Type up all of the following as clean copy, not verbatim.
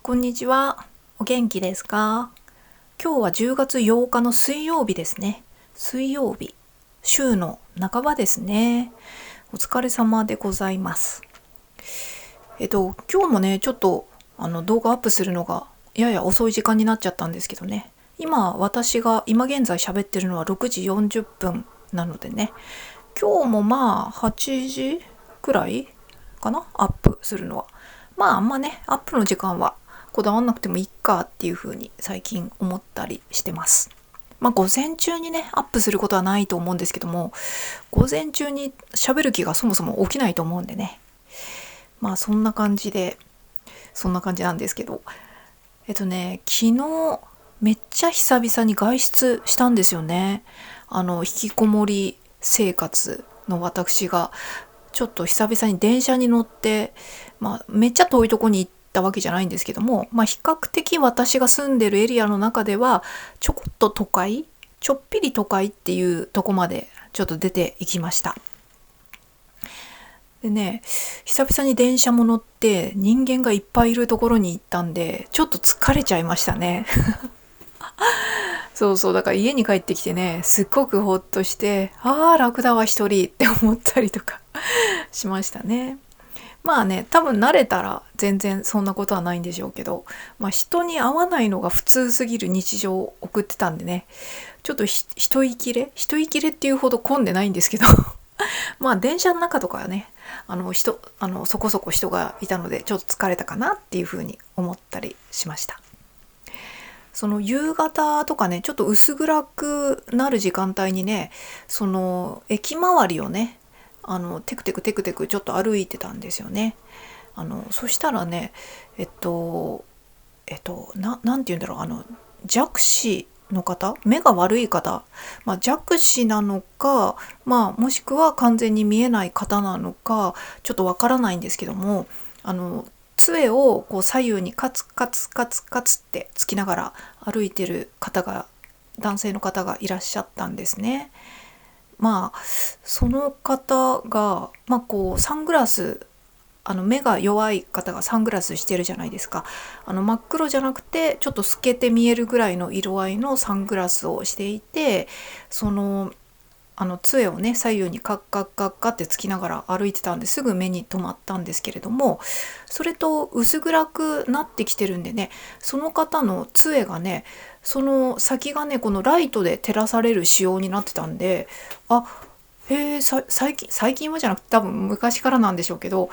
こんにちは。お元気ですか？今日は10月8日の水曜日ですね。水曜日。週の半ばですね。お疲れ様でございます。今日もね、ちょっと動画アップするのがやや遅い時間になっちゃったんですけどね。私が今現在喋ってるのは6時40分なのでね。今日も8時くらいかな、アップするのは。あんまね、アップの時間はこだわんなくてもいいかっていう風に最近思ったりしてます。午前中にねアップすることはないと思うんですけども、午前中に喋る気がそもそも起きないと思うんでね、そんな感じなんですけど、昨日めっちゃ久々に外出したんですよね。引きこもり生活の私がちょっと久々に電車に乗って、めっちゃ遠いとこに行ったわけじゃないんですけども、比較的私が住んでるエリアの中ではちょこっと都会、ちょっぴり都会っていうとこまでちょっと出ていきました。でね、久々に電車も乗って人間がいっぱいいるところに行ったんで、ちょっと疲れちゃいましたね。そうだから家に帰ってきてね、すっごくほっとして、楽だわ一人って思ったりとかしましたね。多分慣れたら全然そんなことはないんでしょうけど、人に会わないのが普通すぎる日常を送ってたんでね、ちょっと一息切れっていうほど混んでないんですけど電車の中とかはね、そこそこ人がいたのでちょっと疲れたかなっていうふうに思ったりしました。その夕方とかね、ちょっと薄暗くなる時間帯にね、その駅周りをね、テクテクちょっと歩いてたんですよね。そしたらね、なんて言うんだろう、弱視の方、目が悪い方、弱視なのか、もしくは完全に見えない方なのか、ちょっとわからないんですけども、杖をこう左右にカツカツってつきながら歩いてる男性の方がいらっしゃったんですね。その方が、こうサングラス、目が弱い方がサングラスしてるじゃないですか。真っ黒じゃなくてちょっと透けて見えるぐらいの色合いのサングラスをしていて、杖をね左右にカッカッカッカってつきながら歩いてたんで、すぐ目に留まったんですけれども、それと薄暗くなってきてるんでね、その方の杖がね、その先がねこのライトで照らされる仕様になってたんで、最近はじゃなくて多分昔からなんでしょうけど、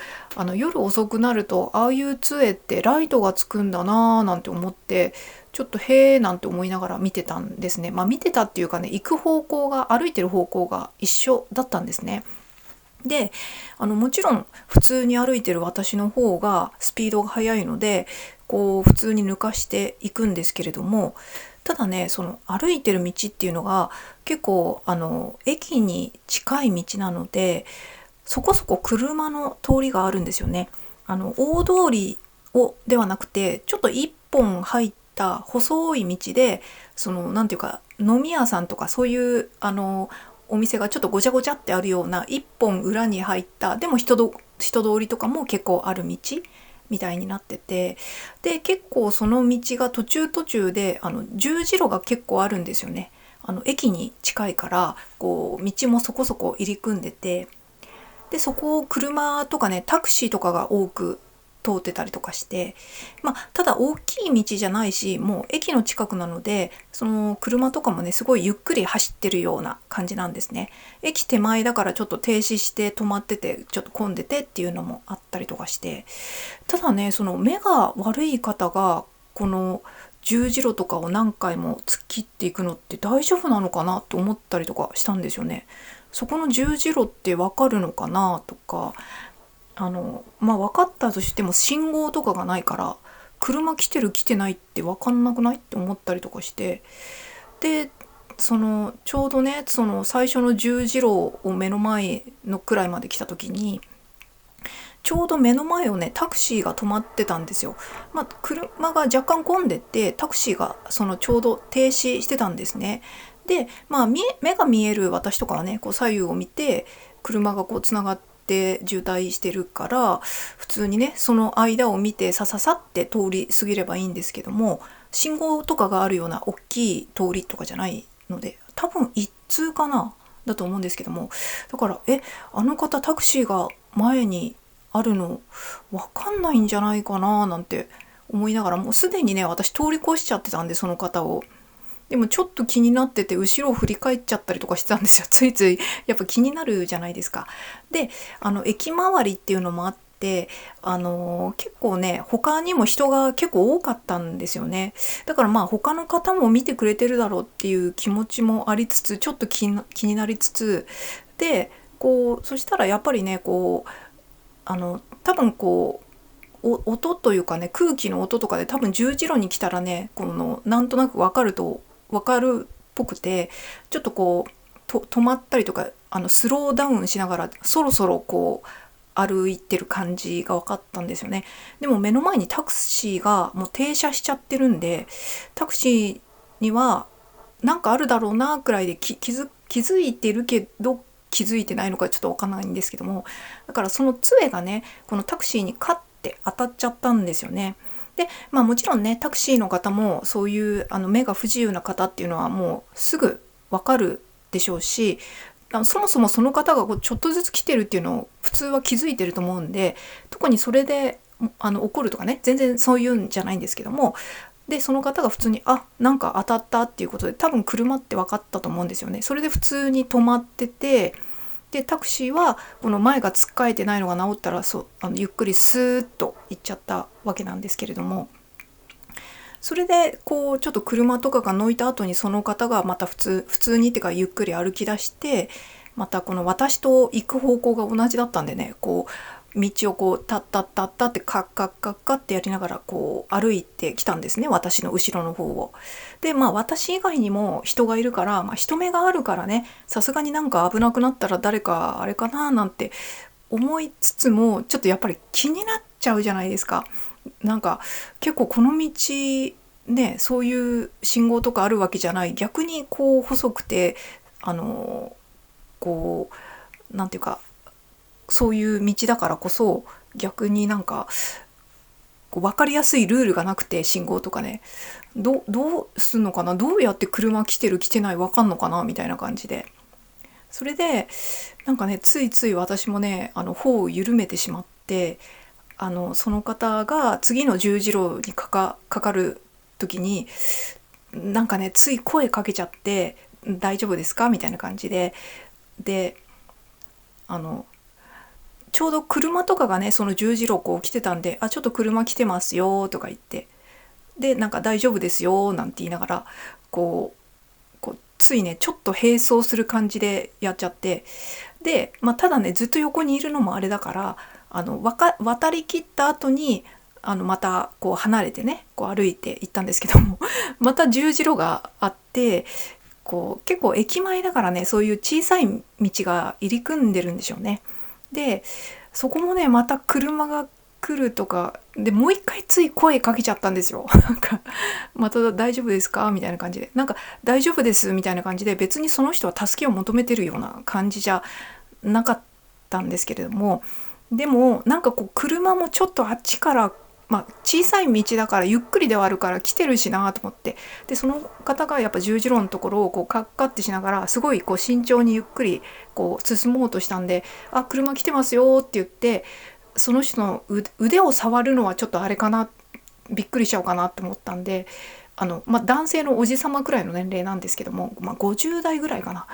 夜遅くなるとああいう杖ってライトがつくんだなーなんて思って、ちょっとへーなんて思いながら見てたんですね。見てたっていうかね、歩いてる方向が一緒だったんですね。で、もちろん普通に歩いてる私の方がスピードが速いので、こう普通に抜かしていくんですけれども、ただね、その歩いてる道っていうのが結構駅に近い道なので、そこそこ車の通りがあるんですよね。大通りではなくて、ちょっと一本入った細い道で、なんていうか飲み屋さんとかそういうお店がちょっとごちゃごちゃってあるような一本裏に入った、でも人通りとかも結構ある道みたいになってて、で結構その道が途中で十字路が結構あるんですよね。駅に近いからこう道もそこそこ入り組んでて、でそこを車とかねタクシーとかが多く通ってたりとかして、ただ大きい道じゃないし、もう駅の近くなので、その車とかもねすごいゆっくり走ってるような感じなんですね。駅手前だからちょっと停止して止まっててちょっと混んでてっていうのもあったりとかして、ただねその目が悪い方がこの十字路とかを何回も突っ切っていくのって大丈夫なのかなと思ったりとかしたんですよね。そこの十字路ってわかるのかなとか、分かったとしても信号とかがないから車来てる来てないって分かんなくないって思ったりとかして、でちょうどねその最初の十字路を目の前のくらいまで来た時に、ちょうど目の前をねタクシーが止まってたんですよ。車が若干混んでて、タクシーがちょうど停止してたんですね。で目が見える私とかはねこう左右を見て車がこうつながってで渋滞してるから、普通にねその間を見てさささって通り過ぎればいいんですけども、信号とかがあるような大きい通りとかじゃないので、多分一通かなだと思うんですけども、だからあの方タクシーが前にあるのわかんないんじゃないかななんて思いながら、もうすでにね私通り越しちゃってたんで、その方を。でもちょっと気になってて後ろを振り返っちゃったりとかしてたんですよ。ついついやっぱ気になるじゃないですか。で駅周りっていうのもあって、結構ね他にも人が結構多かったんですよね。だからまあ他の方も見てくれてるだろうっていう気持ちもありつつ、ちょっと気になりつつで、そしたらやっぱりね多分音というかね、空気の音とかで多分十字路に来たらねなんとなく分かるっぽくて、ちょっと止まったりとかスローダウンしながらそろそろ歩いてる感じが分かったんですよね。でも目の前にタクシーがもう停車しちゃってるんで、タクシーにはなんかあるだろうなくらいで気づいてるけど気づいてないのかちょっと分かんないんですけども、だからその杖がねこのタクシーにカッて当たっちゃったんですよね。でまあもちろんねタクシーの方もそういう目が不自由な方っていうのはもうすぐ分かるでしょうし、そもそもその方がちょっとずつ来てるっていうのを普通は気づいてると思うんで、特にそれで怒るとかね全然そういうんじゃないんですけども、でその方が普通になんか当たったっていうことで多分車って分かったと思うんですよね。それで普通に止まってて、でタクシーはこの前がつっかえてないのが治ったらゆっくりスーッと行っちゃったわけなんですけれども、それでちょっと車とかがのいた後にその方がまた普通にっていうかゆっくり歩き出して、またこの私と行く方向が同じだったんでね、道をタッタッタッタってカッカッカッカってやりながら歩いてきたんですね、私の後ろの方を。でまあ私以外にも人がいるから、人目があるからね、さすがになんか危なくなったら誰かあれかななんて思いつつも、ちょっとやっぱり気になっちゃうじゃないですか。なんか結構この道ねそういう信号とかあるわけじゃない、逆に細くてなんていうかそういう道だからこそ、逆になんか分かりやすいルールがなくて、信号とかねどうすんのかな、どうやって車来てる来てない分かんのかなみたいな感じで、それでなんかねついつい私もね歩を緩めてしまって、その方が次の十字路にかかる時になんかねつい声かけちゃって、大丈夫ですかみたいな感じで、ちょうど車とかがねその十字路来てたんで、ちょっと車来てますよとか言って、でなんか大丈夫ですよなんて言いながらついねちょっと並走する感じでやっちゃって、でただねずっと横にいるのもあれだから、渡りきった後にまた離れてね歩いて行ったんですけどもまた十字路があって、結構駅前だからねそういう小さい道が入り組んでるんでしょうね。でそこもねまた車が来るとかで、もう一回つい声かけちゃったんですよ。なんかまた大丈夫ですかみたいな感じで、なんか大丈夫ですみたいな感じで、別にその人は助けを求めてるような感じじゃなかったんですけれども、でもなんか車もちょっとあっちから、小さい道だからゆっくりではあるから来てるしなと思って、でその方がやっぱ十字路のところをカッカッてしながらすごい慎重にゆっくり進もうとしたんで、車来てますよって言って、その人の腕を触るのはちょっとあれかな、びっくりしちゃうかなと思ったんで、男性のおじさまくらいの年齢なんですけども、50代ぐらいかな。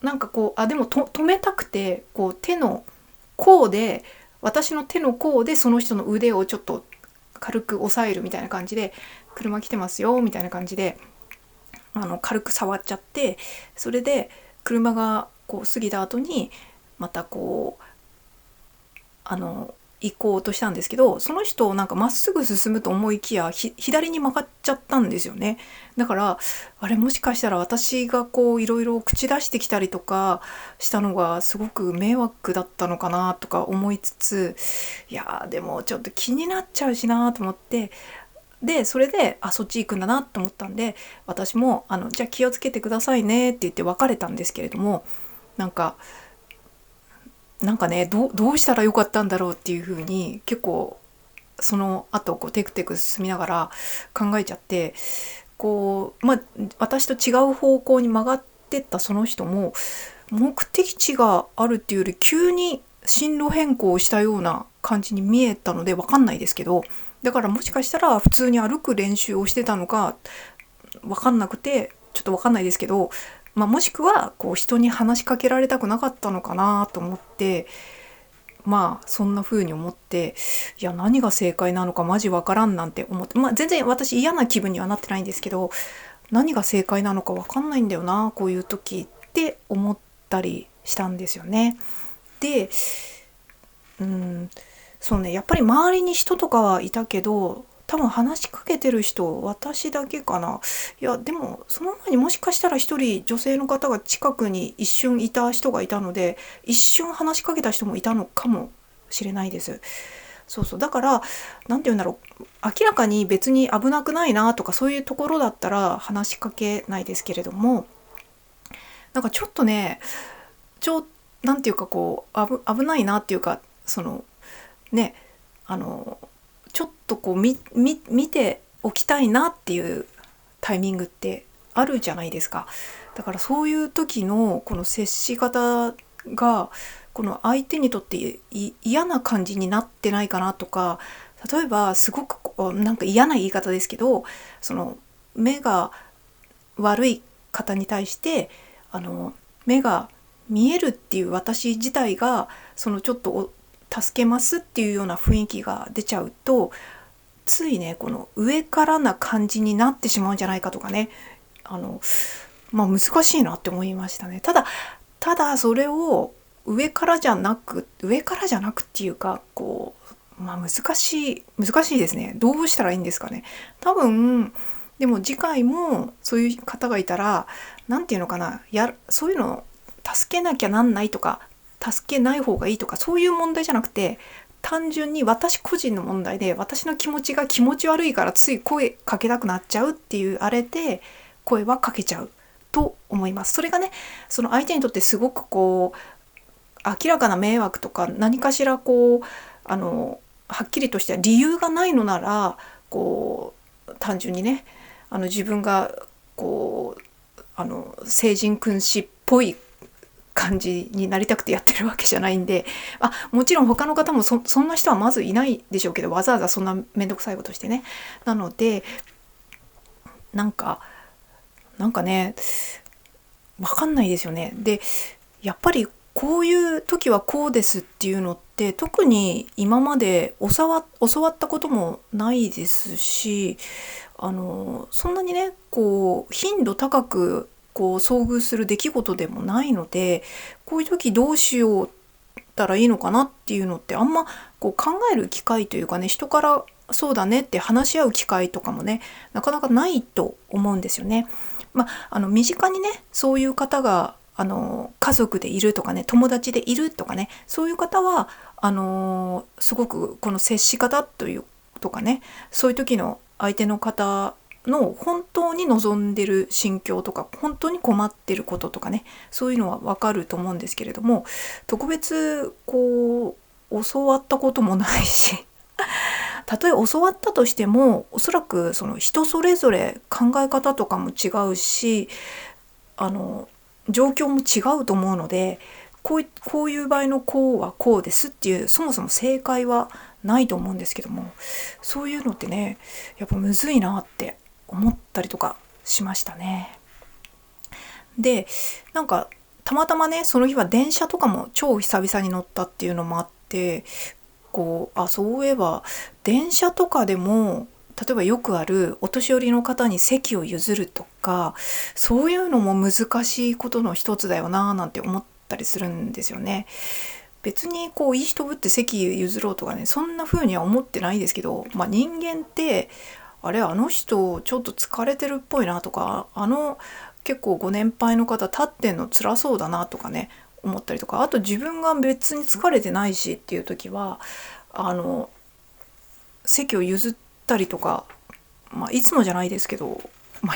なんかでも止めたくて手の甲で、私の手の甲でその人の腕をちょっと軽く押さえるみたいな感じで、車来てますよみたいな感じで軽く触っちゃって、それで車が過ぎた後にまた行こうとしたんですけど、その人なんかまっすぐ進むと思いきや左に曲がっちゃったんですよね。だからあれもしかしたら私がいろいろ口出してきたりとかしたのがすごく迷惑だったのかなとか思いつつ、いやでもちょっと気になっちゃうしなと思って、でそれでそっち行くんだなと思ったんで、私もじゃあ気をつけてくださいねって言って別れたんですけれども、なんかなんかね、どうしたらよかったんだろうっていう風に結構その後こうテクテク進みながら考えちゃって、こう私と違う方向に曲がってったその人も目的地があるっていうより急に進路変更をしたような感じに見えたので分かんないですけど、だからもしかしたら普通に歩く練習をしてたのか分かんなくてちょっと分かんないですけど、もしくはこう人に話しかけられたくなかったのかなと思って、そんな風に思って、いや何が正解なのかマジわからんなんて思って、全然私嫌な気分にはなってないんですけど、何が正解なのかわかんないんだよなこういう時って思ったりしたんですよね。で、そうね、やっぱり周りに人とかはいたけど、多分話しかけてる人私だけかな。いやでもその前にもしかしたら一人女性の方が近くに一瞬いた人がいたので、一瞬話しかけた人もいたのかもしれないです。そうそう、だから何て言うんだろう、明らかに別に危なくないなとかそういうところだったら話しかけないですけれども、なんかちょっとね、なんていうかこう危ないなっていうか、そのね、ちょっとこう見ておきたいなっていうタイミングってあるじゃないですか。だからそういう時のこの接し方がこの相手にとって嫌な感じになってないかなとか、例えばすごくなんか嫌な言い方ですけど、その目が悪い方に対して目が見えるっていう私自体がそのちょっと助けますっていうような雰囲気が出ちゃうと、ついねこの上からな感じになってしまうんじゃないかとかね、難しいなって思いましたね。ただそれを上からじゃなくっていうかこう、難しいですね。どうしたらいいんですかね。多分でも次回もそういう方がいたら、なんていうのかな、そういうの助けなきゃなんないとか助けない方がいいとかそういう問題じゃなくて、単純に私個人の問題で、私の気持ちが気持ち悪いからつい声かけたくなっちゃうっていうあれで声はかけちゃうと思います。それがね、その相手にとってすごくこう明らかな迷惑とか何かしらこうはっきりとした理由がないのなら、こう単純にね自分がこう聖人君子っぽい感じになりたくてやってるわけじゃないんで、もちろん他の方もそんな人はまずいないでしょうけど、わざわざそんなめんどくさいことしてね。なのでなんかね、わかんないですよね。でやっぱりこういう時はこうですっていうのって特に今まで教わったこともないですし、そんなにねこう頻度高くこう遭遇する出来事でもないので、こういう時どうしようたらいいのかなっていうのってあんまこう考える機会というかね、人からそうだねって話し合う機会とかもねなかなかないと思うんですよね。身近にねそういう方が家族でいるとかね、友達でいるとかね、そういう方はすごくこの接し方とかね、そういう時の相手の方の本当に望んでる心境とか本当に困ってることとかね、そういうのはわかると思うんですけれども、特別こう教わったこともないしたとえ教わったとしてもおそらくその人それぞれ考え方とかも違うし状況も違うと思うので、こういう場合のこうはこうですっていうそもそも正解はないと思うんですけども、そういうのってねやっぱむずいなって思ったりとかしましたね。でなんかたまたまねその日は電車とかも超久々に乗ったっていうのもあって、こうそういえば電車とかでも例えばよくあるお年寄りの方に席を譲るとか、そういうのも難しいことの一つだよななんて思ったりするんですよね。別にこういい人ぶって席譲ろうとかね、そんな風には思ってないですけど、人間ってあの人ちょっと疲れてるっぽいなとか、結構ご年配の方立ってんの辛そうだなとかね思ったりとか、あと自分が別に疲れてないしっていう時は席を譲ったりとか、いつもじゃないですけど、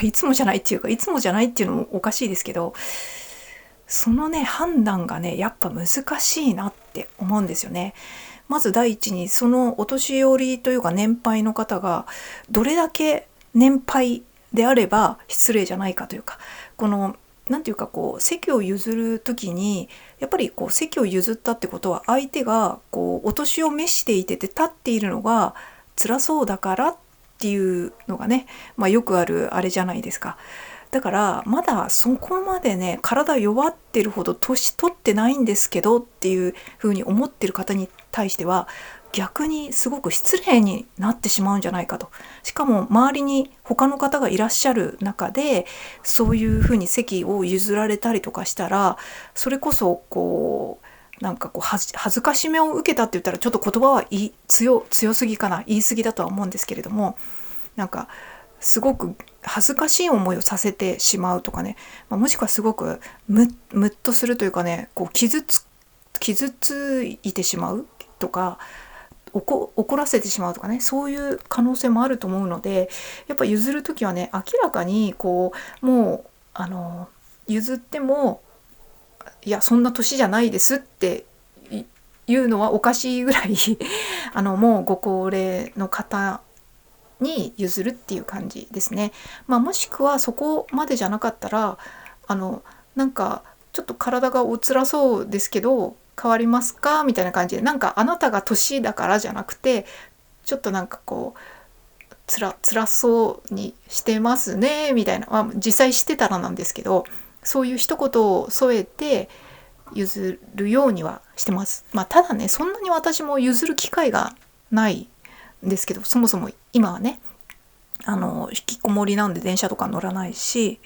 いつもじゃないっていうかいつもじゃないっていうのもおかしいですけど、そのね判断がねやっぱ難しいなっって思うんですよね。まず第一にそのお年寄りというか年配の方がどれだけ年配であれば失礼じゃないかというか、このなんていうかこう席を譲る時にやっぱりこう席を譲ったってことは相手がこうお年を召していて立っているのが辛そうだからっていうのがね、よくあるあれじゃないですか。だからまだそこまでね体弱ってるほど年取ってないんですけどっていうふうに思ってる方に対しては逆にすごく失礼になってしまうんじゃないかと。しかも周りに他の方がいらっしゃる中でそういうふうに席を譲られたりとかしたら、それこそこうなんかこう恥ずかしめを受けたって言ったらちょっと言葉は強すぎかな、言い過ぎだとは思うんですけれども、なんかすごく恥ずかしい思いをさせてしまうとかね、もしくはすごくムッとするというかね、こう傷ついてしまうとか怒らせてしまうとかね、そういう可能性もあると思うので、やっぱ譲る時はね明らかにこうもう譲ってもいやそんな年じゃないですっていうのはおかしいぐらいもうご高齢の方に譲るっていう感じですね。もしくはそこまでじゃなかったらなんかちょっと体がお辛そうですけど変わりますかみたいな感じで、なんかあなたが年だからじゃなくてちょっとなんかこう辛そうにしてますねみたいな、実際してたらなんですけど、そういう一言を添えて譲るようにはしてます。ただねそんなに私も譲る機会がないんですけど、そもそも今はね引きこもりなんで電車とか乗らないし、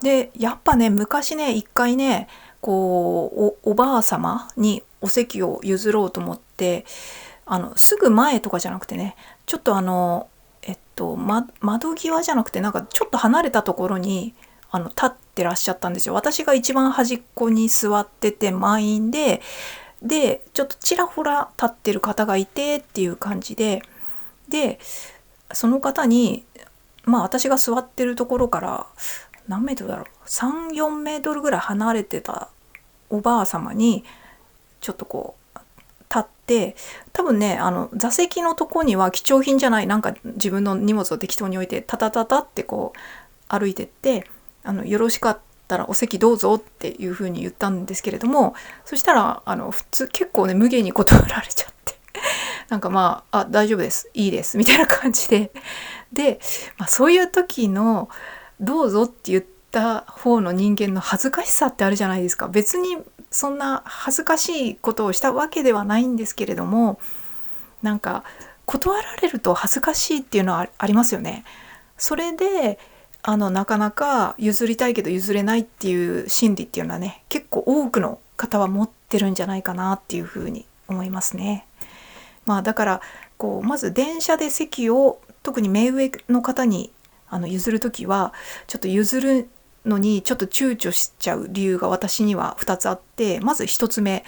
でやっぱね昔ね一回ねこう おばあ様にお席を譲ろうと思ってすぐ前とかじゃなくてね、ちょっと窓際じゃなくてなんかちょっと離れたところに立ってらっしゃったんですよ。私が一番端っこに座ってて満員でちょっとちらほら立ってる方がいてっていう感じで、その方に私が座ってるところから何メートルだろう、3、4メートルぐらい離れてたおばあ様にちょっとこう立って、多分ね座席のとこには貴重品じゃないなんか自分の荷物を適当に置いてタタタタってこう歩いてってよろしかったらお席どうぞっていう風に言ったんですけれども、そしたら普通結構ね無限に断られちゃってなんか大丈夫ですいいですみたいな感じでそういう時のどうぞって言った方の人間の恥ずかしさってあるじゃないですか。別にそんな恥ずかしいことをしたわけではないんですけれども、なんか断られると恥ずかしいっていうのはありますよね。それでなかなか譲りたいけど譲れないっていう心理っていうのはね結構多くの方は持ってるんじゃないかなっていうふうに思いますね。だからこうまず電車で席を特に目上の方に譲るときはちょっと譲るのにちょっと躊躇しちゃう理由が私には2つあって、まず1つ目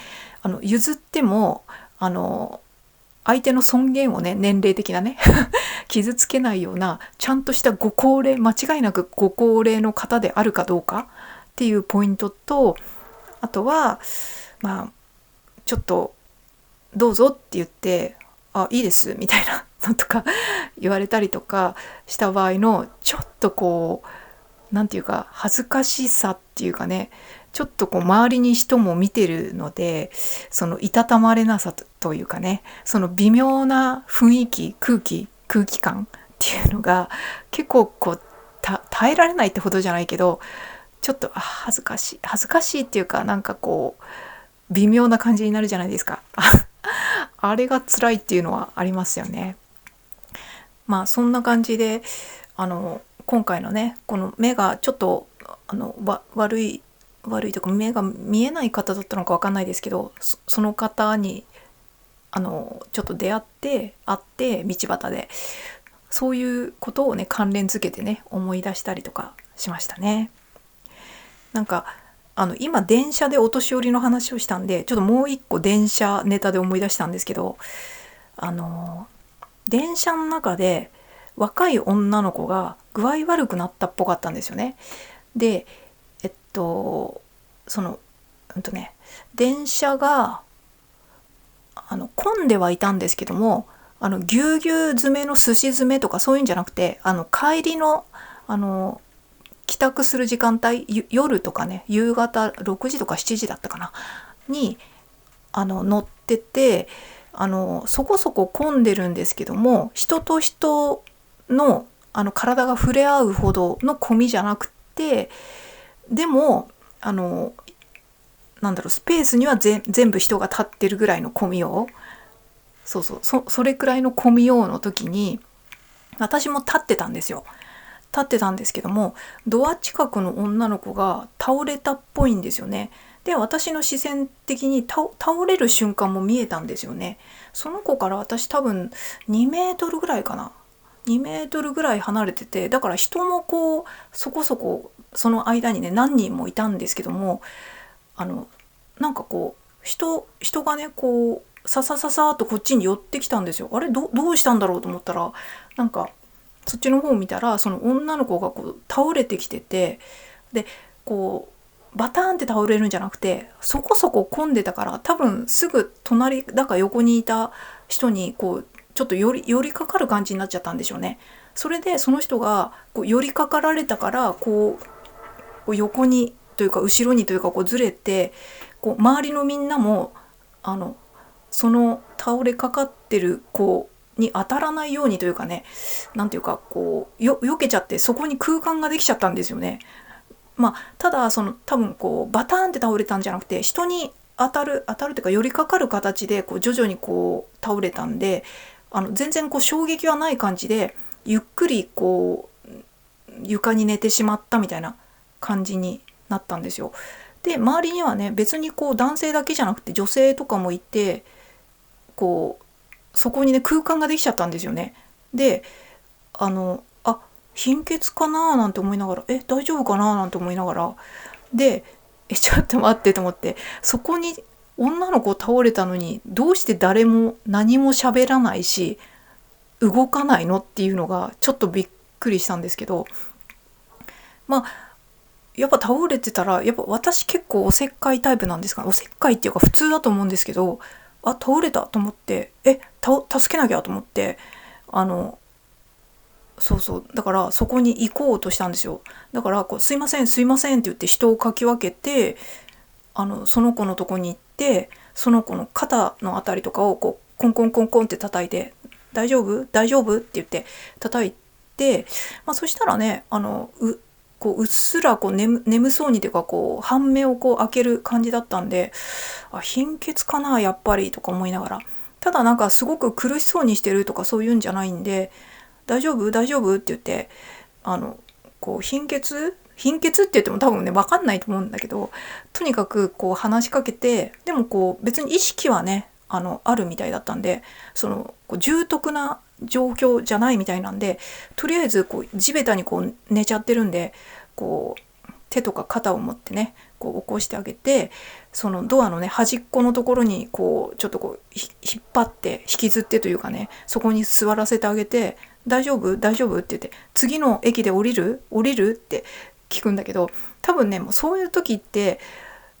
譲っても相手の尊厳をね年齢的なね傷つけないようなちゃんとしたご高齢間違いなくご高齢の方であるかどうかっていうポイントと、あとはちょっとどうぞって言っていいですみたいなのとか言われたりとかした場合のちょっとこうなんていうか恥ずかしさっていうかね、ちょっとこう周りに人も見てるのでそのいたたまれなさというかね、その微妙な雰囲気空気感っていうのが結構こう耐えられないってほどじゃないけどちょっと恥ずかしいっていうかなんかこう微妙な感じになるじゃないですかあれが辛いっていうのはありますよね。そんな感じで今回のねこの目がちょっと悪いとか目が見えない方だったのか分かんないですけど、その方にちょっと会って道端でそういうことをね関連づけてね思い出したりとかしましたね。なんか今電車でお年寄りの話をしたんでちょっともう一個電車ネタで思い出したんですけど、電車の中で若い女の子が具合悪くなったっぽかったんですよね。でその電車が混んではいたんですけども、ぎゅうぎゅう詰めの寿司詰めとかそういうんじゃなくて、帰りの帰宅する時間帯、夜とかね、夕方6時とか7時だったかなに乗ってて、そこそこ混んでるんですけども、人と人の体が触れ合うほどの混みじゃなくて、でもスペースには全部人が立ってるぐらいの混みよう、それくらいの混みようの時に、私も立ってたんですよ。立ってたんですけども、ドア近くの女の子が倒れたっぽいんですよね。で、私の視線的に倒れる瞬間も見えたんですよね。その子から私多分2メートルぐらいかな。2メートルぐらい離れてて、だから人もこうそこそこその間にね何人もいたんですけども、なんかこう人がねこうささささっとこっちに寄ってきたんですよ。あれ、どうしたんだろうと思ったら、なんかそっちの方を見たら、その女の子がこう倒れてきてて、でこうバターンって倒れるんじゃなくて、そこそこ混んでたから、多分すぐ隣だか横にいた人にこうちょっと寄りかかる感じになっちゃったんでしょうね。それでその人がこう寄りかかられたから、こう横にというか後ろにというかこうずれて、こう周りのみんなもその倒れかかってる子に当たらないようにというかね、なんていうかこう避けちゃって、そこに空間ができちゃったんですよね。ただ多分こうバターンって倒れたんじゃなくて、人に当たるというか寄りかかる形でこう徐々にこう倒れたんで、全然こう衝撃はない感じで、ゆっくりこう床に寝てしまったみたいな感じになったんですよ。で、周りにはね別にこう男性だけじゃなくて女性とかもいて、こうそこにね空間ができちゃったんですよね。で、貧血かななんて思いながら、大丈夫かななんて思いながら、で、ちょっと待ってと思って、そこに女の子倒れたのにどうして誰も何も喋らないし動かないのっていうのがちょっとびっくりしたんですけど、やっぱ倒れてたら、やっぱ私結構おせっかいタイプなんですかね。おせっかいっていうか普通だと思うんですけど、倒れたと思って、助けなきゃと思って、だからそこに行こうとしたんですよ。だからこうすいませんすいませんって言って人をかき分けて、その子のとこに行って、その子の肩のあたりとかをこうコンコンコンコンって叩いて、大丈夫大丈夫って言って叩いて、そしたらね、うっすらこう眠そうにというか、こう半目をこう開ける感じだったんで、貧血かなやっぱりとか思いながら、ただなんかすごく苦しそうにしてるとかそういうんじゃないんで、大丈夫大丈夫って言って、こう貧血って言っても多分ね分かんないと思うんだけど、とにかくこう話しかけて、でもこう別に意識はねあるみたいだったんで、こう重篤な状況じゃないみたいなんで、とりあえずこう地べたにこう寝ちゃってるんで、こう手とか肩を持ってねこう起こしてあげて、そのドアのね端っこのところにこうちょっとこう引っ張って引きずってというかね、そこに座らせてあげて、大丈夫大丈夫って言って、次の駅で降りるって聞くんだけど、多分ねもうそういう時って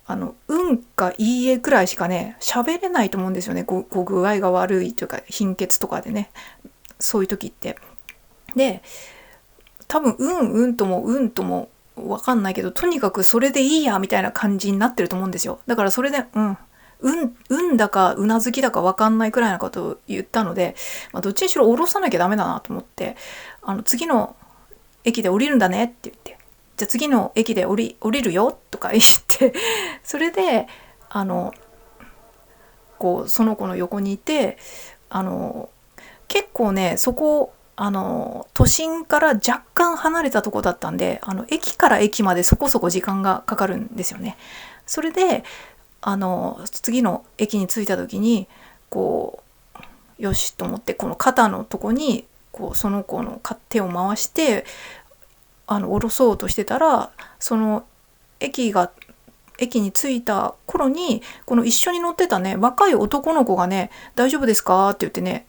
うんかいいえくらいしかね喋れないと思うんですよね。こう具合が悪いというか貧血とかでね、そういう時って。で、多分うんとも分かんないけど、とにかくそれでいいやみたいな感じになってると思うんですよ。だからそれでうんだかうなずきだか分かんないくらいなことを言ったので、どっちにしろ降ろさなきゃダメだなと思って、次の駅で降りるんだねって言って、じゃあ次の駅で降りるよとか言ってそれでこうその子の横にいて、結構ねそこ都心から若干離れたとこだったんで、駅から駅までそこそこ時間がかかるんですよね。それで次の駅に着いた時にこうよしと思って、この肩のとこにこうその子の手を回して降ろそうとしてたら、その駅に着いた頃にこの一緒に乗ってたね若い男の子がね、大丈夫ですかって言ってね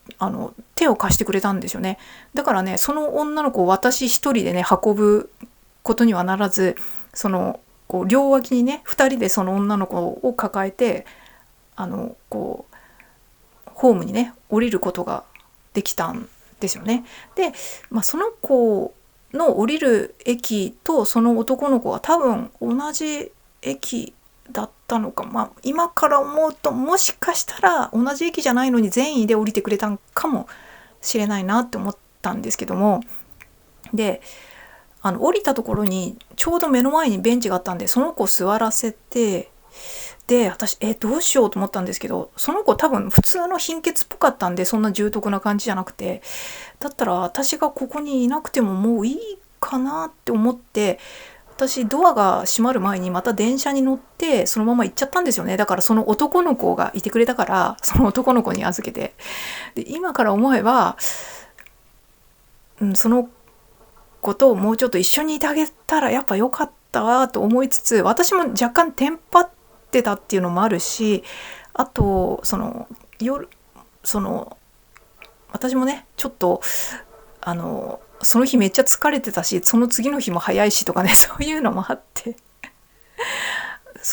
手を貸してくれたんですよね。だからねその女の子を私一人でね運ぶことにはならず、そのこう両脇にね2人でその女の子を抱えてこうホームにね降りることができたんですよね。で、その子の降りる駅とその男の子は多分同じ駅だったのか、今から思うともしかしたら同じ駅じゃないのに善意で降りてくれたんかもしれないなって思ったんですけども、で降りたところにちょうど目の前にベンチがあったんで、その子を座らせて、で私どうしようと思ったんですけど、その子多分普通の貧血っぽかったんで、そんな重篤な感じじゃなくて、だったら私がここにいなくてももういいかなって思って、私ドアが閉まる前にまた電車に乗ってそのまま行っちゃったんですよね。だからその男の子がいてくれたから、その男の子に預けて、で今から思えば、その子ともうちょっと一緒にいてあげたらやっぱ良かったわと思いつつ、私も若干テンパってたっていうのもあるし、あと私もねちょっとその日めっちゃ疲れてたし、その次の日も早いしとかね、そういうのもあって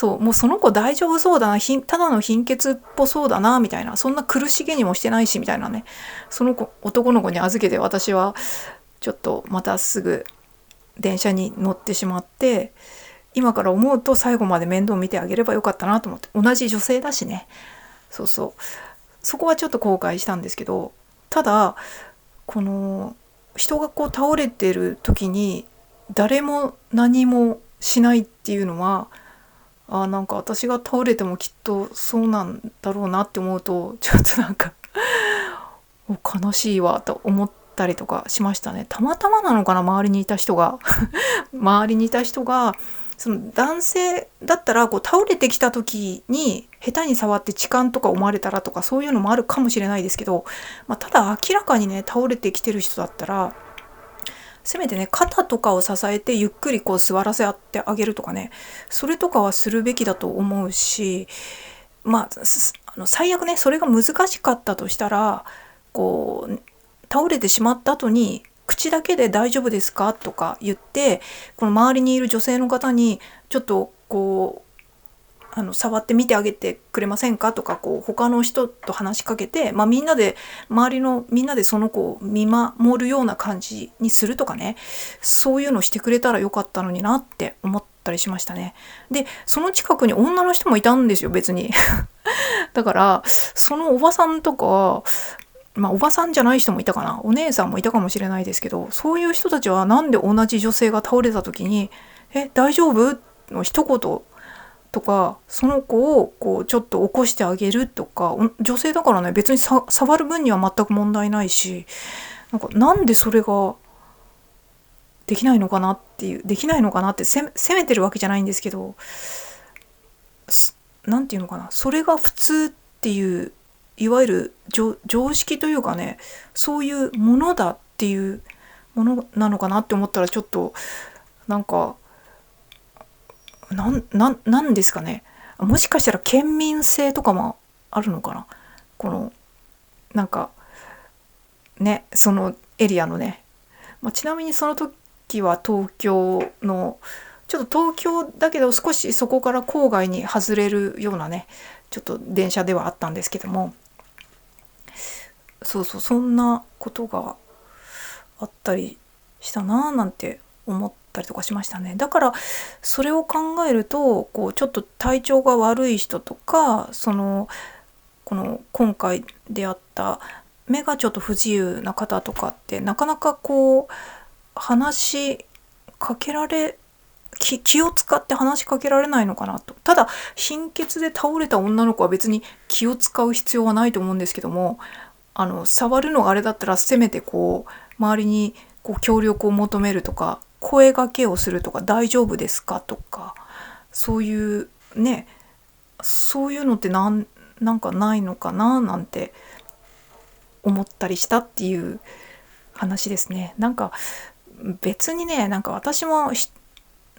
もうその子大丈夫そうだな、ただの貧血っぽそうだなみたいな、そんな苦しげにもしてないしみたいなね、その子男の子に預けて、私はちょっとまたすぐ電車に乗ってしまって、今から思うと最後まで面倒見てあげればよかったなと思って、同じ女性だしね、そこはちょっと後悔したんですけど、ただこの人がこう倒れてる時に誰も何もしないっていうのは、なんか私が倒れてもきっとそうなんだろうなって思うと、ちょっとなんか悲しいわと思ったりとかしましたね。たまたまなのかな、周りにいた人がその男性だったらこう倒れてきた時に下手に触って痴漢とか思われたらとか、そういうのもあるかもしれないですけど、ただ明らかにね倒れてきてる人だったら、せめてね肩とかを支えてゆっくりこう座らせてあげるとかね、それとかはするべきだと思うし、最悪ねそれが難しかったとしたら、こう倒れてしまった後に口だけで大丈夫ですかとか言って、この周りにいる女性の方にちょっとこう触ってみてあげてくれませんかとか、こう他の人と話しかけて、周りのみんなでその子を見守るような感じにするとかね、そういうのしてくれたらよかったのになって思ったりしましたね。でその近くに女の人もいたんですよ、別にだからそのおばさんとか、おばさんじゃない人もいたかな、お姉さんもいたかもしれないですけど、そういう人たちはなんで同じ女性が倒れた時に大丈夫の一言とか、その子をこうちょっと起こしてあげるとか、女性だからね別に触る分には全く問題ないし、なんでそれができないのかなって責めてるわけじゃないんですけど、なんていうのかな、それが普通っていういわゆる常識というかね、そういうものだっていうものなのかなって思ったら、ちょっとなんかなんですかね、もしかしたら県民性とかもあるのかな、このなんかねそのエリアのね、ちなみにその時は東京のちょっと東京だけど少しそこから郊外に外れるようなねちょっと電車ではあったんですけども、そんなことがあったりしたななんて思ったりとかしましたね。だからそれを考えると、こうちょっと体調が悪い人とか、この今回出会った目がちょっと不自由な方とかってなかなかこう話しかけられ気を使って話しかけられないのかなと。ただ貧血で倒れた女の子は別に気を使う必要はないと思うんですけども、触るのがあれだったらせめてこう周りにこう協力を求めるとか、声掛けをするとか、大丈夫ですかとか、そういうね、そういうのってなんかないのかななんて思ったりしたっていう話ですね。なんか別にね、なんか私も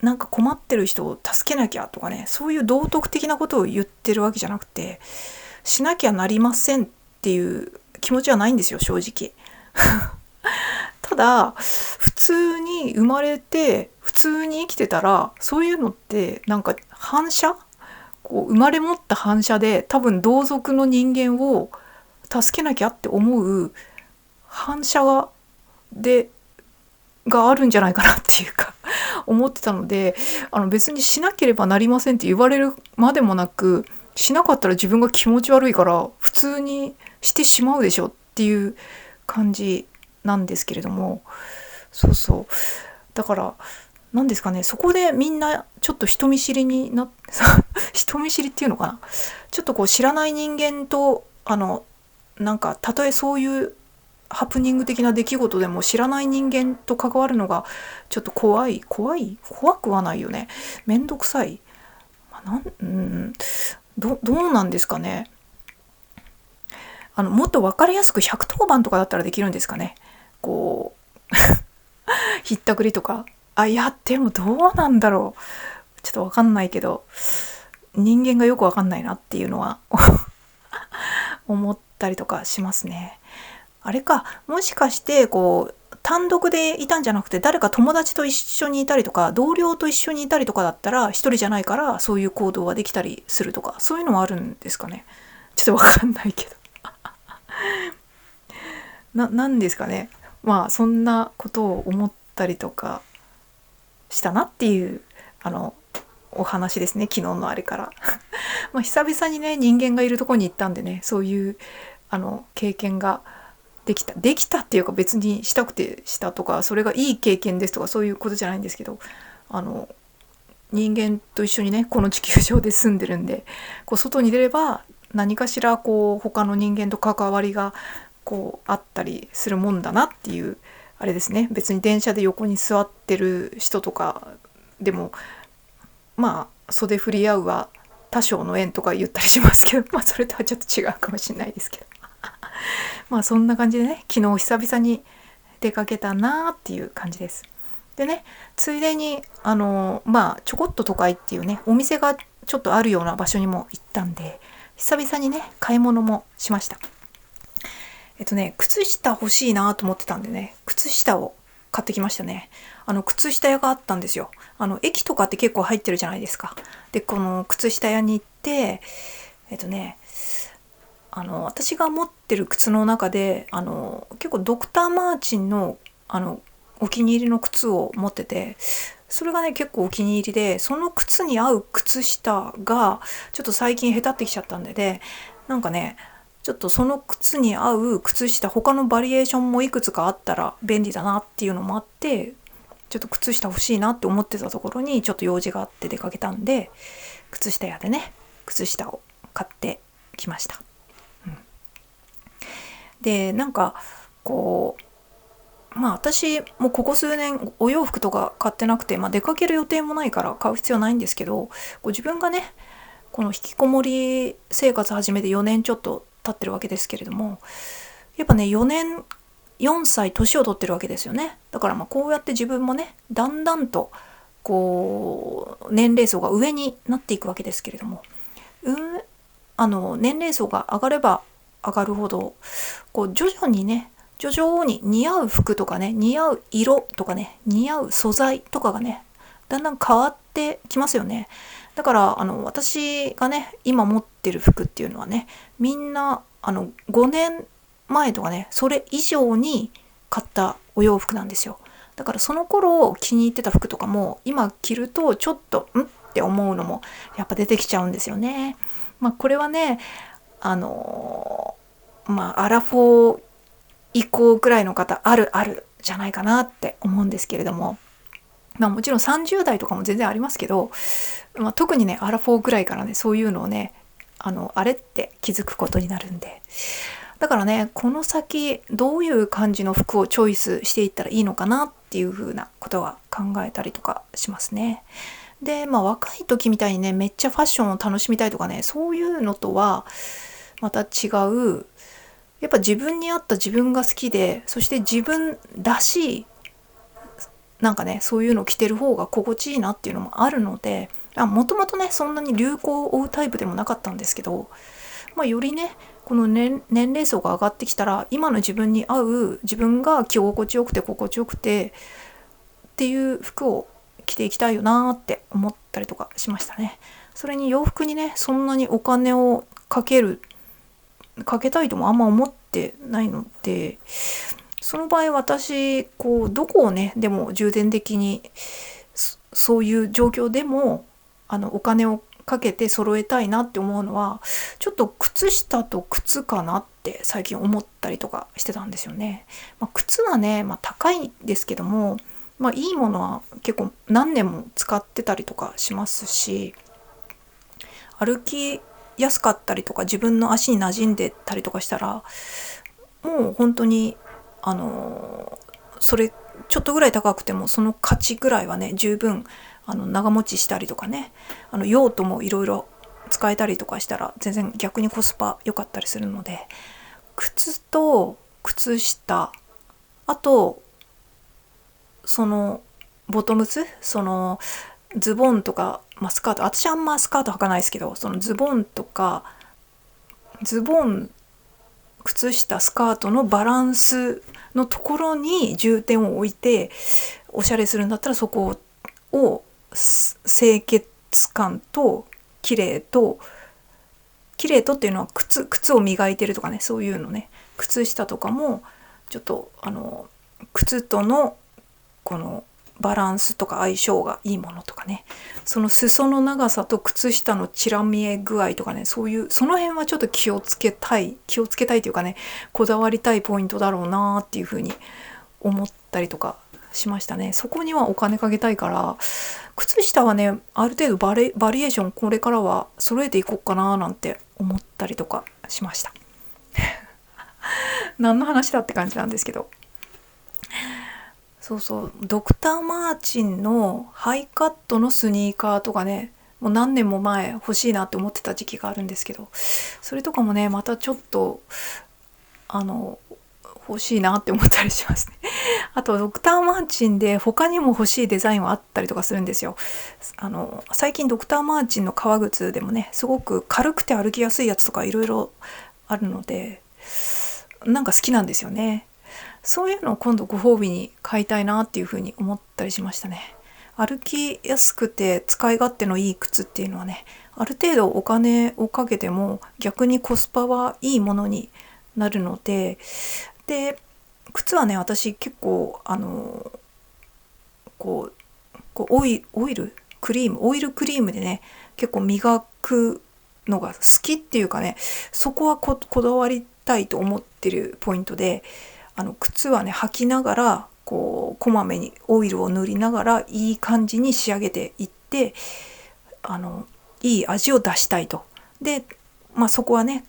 なんか困ってる人を助けなきゃとかね、そういう道徳的なことを言ってるわけじゃなくて、しなきゃなりませんっていう気持ちはないんですよ、正直ただ普通に生まれて普通に生きてたらそういうのってなんか反射、こう生まれ持った反射で多分同族の人間を助けなきゃって思う反射があるんじゃないかなっていうか思ってたので、別にしなければなりませんって言われるまでもなく、しなかったら自分が気持ち悪いから普通にしてしまうでしょっていう感じなんですけれども、そうそう、だから何ですかね、そこでみんなちょっと人見知りになって人見知りっていうのかな、ちょっとこう知らない人間となんかたとえそういうハプニング的な出来事でも知らない人間と関わるのがちょっと怖くはないよね、めんどくさい、どうなんですかね。もっと分かりやすく110番とかだったらできるんですかね、こうひったくりとか。いやでもどうなんだろう、ちょっと分かんないけど、人間がよく分かんないなっていうのは思ったりとかしますね。あれか、もしかしてこう単独でいたんじゃなくて誰か友達と一緒にいたりとか同僚と一緒にいたりとかだったら一人じゃないからそういう行動ができたりするとか、そういうのはあるんですかね。ちょっと分かんないけどなんですかね。まあそんなことを思ったりとかしたなっていうお話ですね、昨日のあれからまあ久々にね人間がいるところに行ったんでね、そういう経験ができたっていうか、別にしたくてしたとかそれがいい経験ですとかそういうことじゃないんですけど、人間と一緒にねこの地球上で住んでるんで、こう外に出れば何かしらこう他の人間と関わりがこうあったりするもんだなっていうあれですね。別に電車で横に座ってる人とかでもまあ袖振り合うは多少の縁とか言ったりしますけど、まあそれとはちょっと違うかもしれないですけどまあそんな感じでね、昨日久々に出かけたなーっていう感じです。でね、ついでにまあちょこっと都会っていうねお店がちょっとあるような場所にも行ったんで、久々にね買い物もしました。靴下欲しいなと思ってたんでね、靴下を買ってきましたね。靴下屋があったんですよ。駅とかって結構入ってるじゃないですか。でこの靴下屋に行って私が持ってる靴の中で結構ドクターマーチンのお気に入りの靴を持ってて、それがね結構お気に入りで、その靴に合う靴下がちょっと最近へたってきちゃったんでなんかねちょっとその靴に合う靴下他のバリエーションもいくつかあったら便利だなっていうのもあって、ちょっと靴下欲しいなって思ってたところにちょっと用事があって出かけたんで、靴下屋でね靴下を買ってきました。でなんかこうまあ私もここ数年お洋服とか買ってなくて、出かける予定もないから買う必要ないんですけど、こう自分がねこの引きこもり生活始めて4年ちょっと経ってるわけですけれども、やっぱね4歳年を取ってるわけですよね。だからこうやって自分もねだんだんとこう年齢層が上になっていくわけですけれども、年齢層が上がれば上がるほどこう徐々に似合う服とかね、似合う色とかね、似合う素材とかがねだんだん変わってきますよね。だから私がね今持ってる服っていうのはね、みんな5年前とかねそれ以上に買ったお洋服なんですよ。だからその頃気に入ってた服とかも今着るとちょっとって思うのもやっぱ出てきちゃうんですよね。これはねアラフォー以降くらいの方あるじゃないかなって思うんですけれども、もちろん30代とかも全然ありますけど、特にねアラフォーぐらいからねそういうのをねあれって気づくことになるんで、だからねこの先どういう感じの服をチョイスしていったらいいのかなっていう風なことは考えたりとかしますね。で若い時みたいにねめっちゃファッションを楽しみたいとかね、そういうのとはまた違う、やっぱ自分に合った自分が好きで、そして自分らしいなんかねそういうのを着てる方が心地いいなっていうのもあるので、もともとねそんなに流行を追うタイプでもなかったんですけど、よりねこの年齢層が上がってきたら今の自分に合う、自分が着心地よくて心地よくてっていう服を着ていきたいよなって思ったりとかしましたね。それに洋服にねそんなにお金をかけたいともあんま思ってないので、その場合私どこをねでも重点的にそういう状況でもお金をかけて揃えたいなって思うのはちょっと靴下と靴かなって最近思ったりとかしてたんですよね。靴はね、高いですけども、いいものは結構何年も使ってたりとかしますし、歩きやすかったりとか自分の足に馴染んでたりとかしたらもう本当にそれちょっとぐらい高くてもその価値ぐらいはね十分長持ちしたりとかね、用途もいろいろ使えたりとかしたら全然逆にコスパ良かったりするので、靴と靴下、あとそのボトムス、そのズボンとか、スカート、私あんまスカート履かないですけど、そのズボンとか靴下スカートのバランスのところに重点を置いておしゃれするんだったら、そこを清潔感と綺麗とっていうのは靴を磨いてるとかね、そういうのね。靴下とかもちょっと靴とのこのバランスとか相性がいいものとかね、その裾の長さと靴下のチラ見え具合とかね、その辺はちょっと気をつけたいというかね、こだわりたいポイントだろうなっていうふうに思ったりとかしましたね。そこにはお金かけたいから、靴下はねある程度バリエーションこれからは揃えていこうかななんて思ったりとかしました何の話だって感じなんですけど、そうドクターマーチンのハイカットのスニーカーとかね、もう何年も前欲しいなって思ってた時期があるんですけど、それとかもねまたちょっと欲しいなって思ったりしますね。あとドクターマーチンで他にも欲しいデザインはあったりとかするんですよ。最近ドクターマーチンの革靴でもねすごく軽くて歩きやすいやつとかいろいろあるので、なんか好きなんですよね。そういうのを今度ご褒美に買いたいなっていうふうに思ったりしましたね。歩きやすくて使い勝手のいい靴っていうのはね、ある程度お金をかけても逆にコスパはいいものになるので、靴はね私結構オイルクリームでね結構磨くのが好きっていうかね、そこはこだわりたいと思ってるポイントで、靴はね履きながらこまめにオイルを塗りながらいい感じに仕上げていって、いい味を出したいと。でそこはね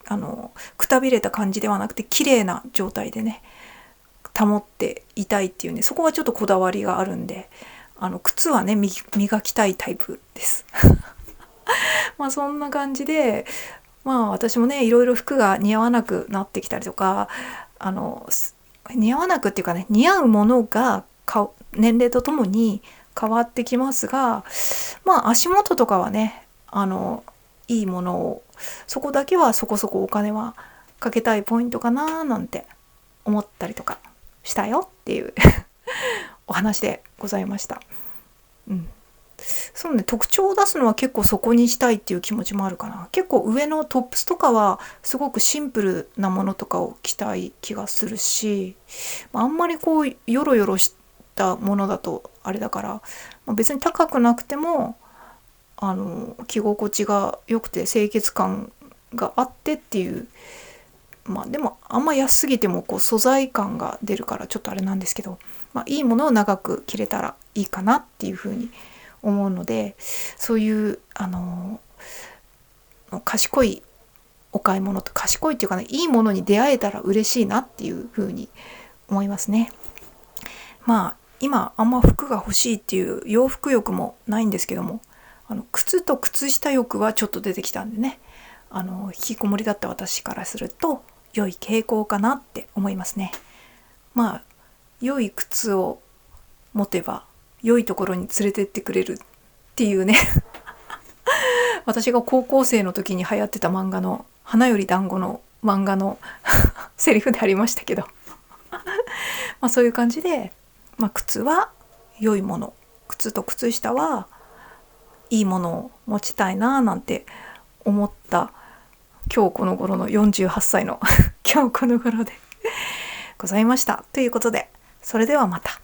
くたびれた感じではなくて綺麗な状態でね保っていたいっていうね、そこはちょっとこだわりがあるんで、靴はね磨きたいタイプですそんな感じで私もねいろいろ服が似合わなくなってきたりとか、似合わなくっていうかね、似合うものが年齢とともに変わってきますが、足元とかはねいいものを、そこだけはそこそこお金はかけたいポイントかななんて思ったりとかしたよっていうお話でございました。そうね、特徴を出すのは結構そこにしたいっていう気持ちもあるかな。結構上のトップスとかはすごくシンプルなものとかを着たい気がするし、あんまりヨロヨロしたものだとあれだから、別に高くなくても着心地が良くて清潔感があってっていう、でもあんま安すぎても素材感が出るからちょっとあれなんですけど、いいものを長く着れたらいいかなっていうふうに思うので、そういう賢いお買い物と、賢いっていうかね、いいものに出会えたら嬉しいなっていうふうに思いますね。今あんま服が欲しいっていう洋服欲もないんですけども、靴と靴下欲はちょっと出てきたんでね、引きこもりだった私からすると良い傾向かなって思いますね。良い靴を持てば良いところに連れてってくれるっていうね私が高校生の時に流行ってた漫画の花より団子の漫画のセリフでありましたけどそういう感じで、靴は良いもの、靴と靴下はいいものを持ちたいななんて思った今日この頃の48歳の今日この頃でございました。ということで、それではまた。